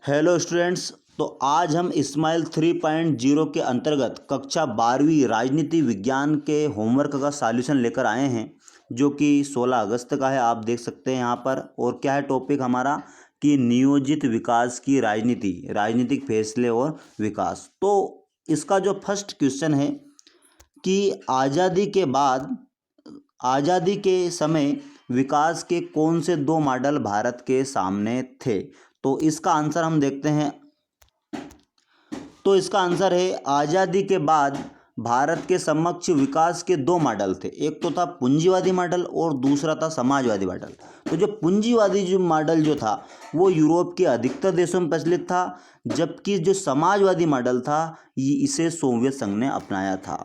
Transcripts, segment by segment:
Hello students. तो आज हम स्माइल 3.0 के अंतर्गत कक्षा 12वीं राजनीति विज्ञान के होमवर्क का सॉल्यूशन लेकर आए हैं, जो कि 16 अगस्त का है। आप देख सकते हैं यहाँ पर। और क्या है टॉपिक हमारा कि नियोजित विकास की राजनीति, राजनीतिक फैसले और विकास। तो इसका जो फर्स्ट क्वेश्चन है कि आज़ादी के समय विकास के कौन से दो मॉडल भारत के सामने थे। तो इसका आंसर हम देखते हैं। तो इसका आंसर है आज़ादी के बाद भारत के समक्ष विकास के दो मॉडल थे। एक तो था पूंजीवादी मॉडल और दूसरा था समाजवादी मॉडल। तो जो पूंजीवादी जो मॉडल जो था वो यूरोप के अधिकतर देशों में प्रचलित था, जबकि जो समाजवादी मॉडल था इसे सोवियत संघ ने अपनाया था।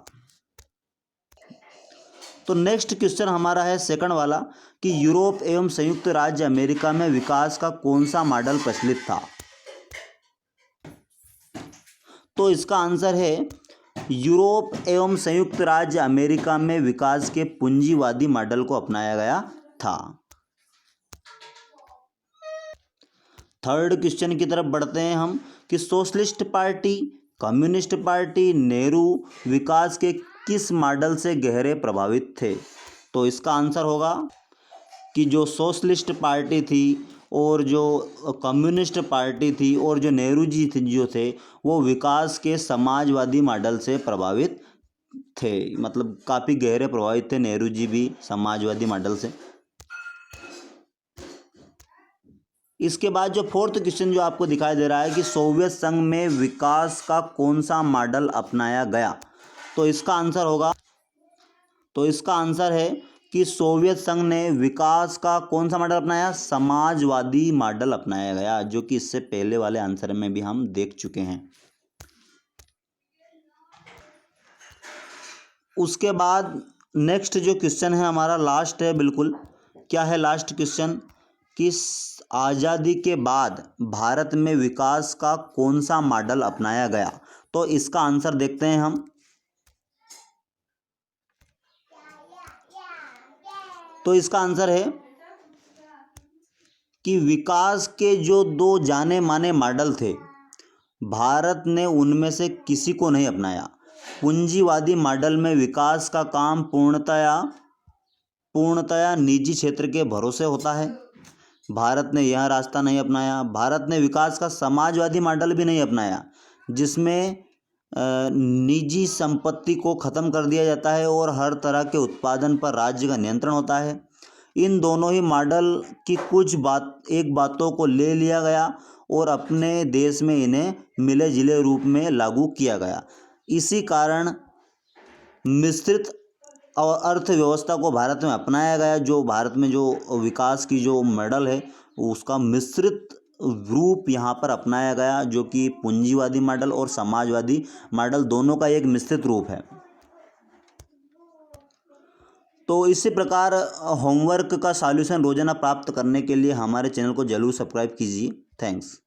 तो नेक्स्ट क्वेश्चन हमारा है सेकंड वाला कि यूरोप एवं संयुक्त राज्य अमेरिका में विकास का कौन सा मॉडल प्रचलित था। तो इसका आंसर है यूरोप एवं संयुक्त राज्य अमेरिका में विकास के पूंजीवादी मॉडल को अपनाया गया था। थर्ड क्वेश्चन की तरफ बढ़ते हैं हम कि socialist party, communist party, Nehru विकास के किस मॉडल से गहरे प्रभावित थे। तो इसका आंसर होगा कि जो सोशलिस्ट पार्टी थी और जो कम्युनिस्ट पार्टी थी और जो नेहरू जी जो थे वो विकास के समाजवादी मॉडल से प्रभावित थे। मतलब काफ़ी गहरे प्रभावित थे नेहरू जी भी समाजवादी मॉडल से। इसके बाद जो फोर्थ क्वेश्चन जो आपको दिखाई दे रहा है कि सोवियत संघ में विकास का कौन सा मॉडल अपनाया गया। तो इसका आंसर है कि सोवियत संघ ने विकास का कौन सा मॉडल अपनाया, समाजवादी मॉडल अपनाया गया, जो कि इससे पहले वाले आंसर में भी हम देख चुके हैं। उसके बाद नेक्स्ट जो क्वेश्चन है हमारा लास्ट है बिल्कुल। क्या है लास्ट क्वेश्चन कि आज़ादी के बाद भारत में विकास का कौन सा मॉडल अपनाया गया। तो इसका आंसर देखते हैं हम। तो इसका आंसर है कि विकास के जो दो जाने माने मॉडल थे भारत ने उनमें से किसी को नहीं अपनाया। पूंजीवादी मॉडल में विकास का काम पूर्णतया निजी क्षेत्र के भरोसे होता है। भारत ने यह रास्ता नहीं अपनाया। भारत ने विकास का समाजवादी मॉडल भी नहीं अपनाया, जिसमें निजी संपत्ति को ख़त्म कर दिया जाता है और हर तरह के उत्पादन पर राज्य का नियंत्रण होता है। इन दोनों ही मॉडल की एक बातों को ले लिया गया और अपने देश में इन्हें मिले जुले रूप में लागू किया गया। इसी कारण मिश्रित अर्थव्यवस्था को भारत में अपनाया गया। जो भारत में जो विकास की जो मॉडल है उसका मिश्रित रूप यहाँ पर अपनाया गया, जो कि पूंजीवादी मॉडल और समाजवादी मॉडल दोनों का एक मिश्रित रूप है। तो इसी प्रकार होमवर्क का सॉल्यूशन रोजाना प्राप्त करने के लिए हमारे चैनल को जरूर सब्सक्राइब कीजिए। थैंक्स।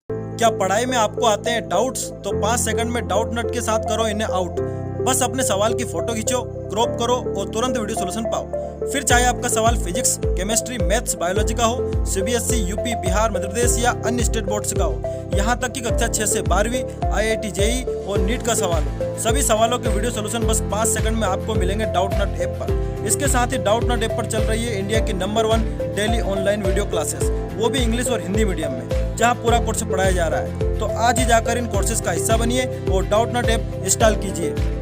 क्या पढ़ाई में आपको आते हैं डाउट्स? तो 5 सेकंड में डाउट नट के साथ करो इन्हें आउट। बस अपने सवाल की फोटो खींचो, क्रॉप करो और तुरंत वीडियो सॉल्यूशन पाओ। फिर चाहे आपका सवाल फिजिक्स, केमिस्ट्री, मैथ्स, बायोलॉजी का हो, सीबीएसई, यूपी, बिहार, मध्य प्रदेश या अन्य स्टेट बोर्ड से का हो, यहाँ तक कि कक्षा 6 से 12वीं, IIT, JEE और नीट का सवाल हो, सभी सवालों के वीडियो सॉल्यूशन बस 5 सेकंड में आपको मिलेंगे डाउट नट ऐप पर। इसके साथ ही डाउट नट ऐप पर चल रही है इंडिया की number 1 daily online video classes, वो भी इंग्लिश और हिंदी मीडियम में, जहाँ पूरा कोर्स पढ़ाया जा रहा है। तो आज ही जाकर इन कोर्सेज का हिस्सा बनिए और डाउट नट ऐप इंस्टॉल कीजिए।